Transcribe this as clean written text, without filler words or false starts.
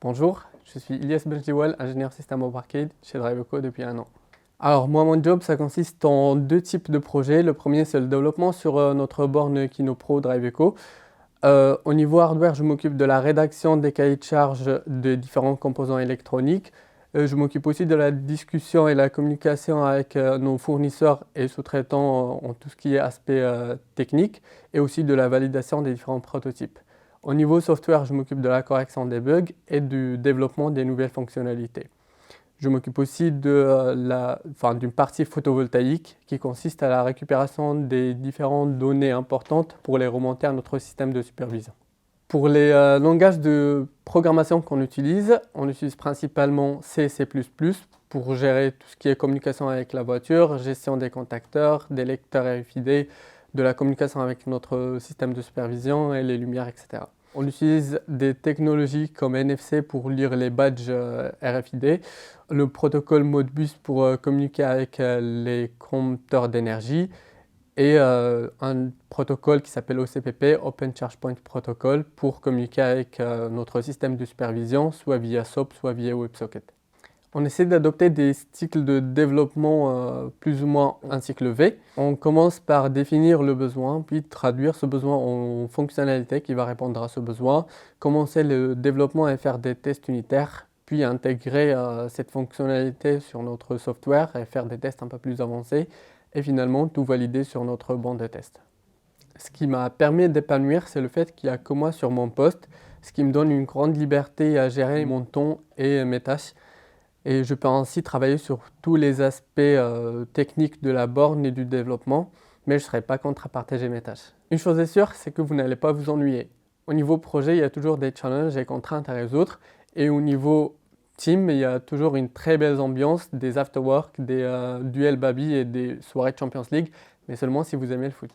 Bonjour, je suis Ilyes Benjiwal, ingénieur système embarqué chez Driveco depuis 1 an. Alors moi, mon job, ça consiste en 2 types de projets. Le premier, c'est le développement sur notre borne Kino Pro Driveco. Au niveau hardware, je m'occupe de la rédaction des cahiers de charge des différents composants électroniques. Je m'occupe aussi de la discussion et la communication avec nos fournisseurs et sous-traitants en tout ce qui est aspect technique et aussi de la validation des différents prototypes. Au niveau software, je m'occupe de la correction des bugs et du développement des nouvelles fonctionnalités. Je m'occupe aussi d'une partie photovoltaïque qui consiste à la récupération des différentes données importantes pour les remonter à notre système de supervision. Pour les langages de programmation qu'on utilise, on utilise principalement C et C++ pour gérer tout ce qui est communication avec la voiture, gestion des contacteurs, des lecteurs RFID, de la communication avec notre système de supervision et les lumières, etc. On utilise des technologies comme NFC pour lire les badges RFID, le protocole Modbus pour communiquer avec les compteurs d'énergie et un protocole qui s'appelle OCPP, Open Charge Point Protocol, pour communiquer avec notre système de supervision, soit via SOAP, soit via WebSocket. On essaie d'adopter des cycles de développement plus ou moins un cycle V. On commence par définir le besoin, puis traduire ce besoin en fonctionnalité qui va répondre à ce besoin, commencer le développement et faire des tests unitaires, puis intégrer cette fonctionnalité sur notre software et faire des tests un peu plus avancés, et finalement tout valider sur notre banc de tests. Ce qui m'a permis d'épanouir, c'est le fait qu'il n'y a que moi sur mon poste, ce qui me donne une grande liberté à gérer mon temps et mes tâches. Et je peux ainsi travailler sur tous les aspects techniques de la borne et du développement, mais je ne serai pas contre à partager mes tâches. Une chose est sûre, c'est que vous n'allez pas vous ennuyer. Au niveau projet, il y a toujours des challenges et contraintes à résoudre, et au niveau team, il y a toujours une très belle ambiance, des afterwork, des duels baby et des soirées de Champions League, mais seulement si vous aimez le foot.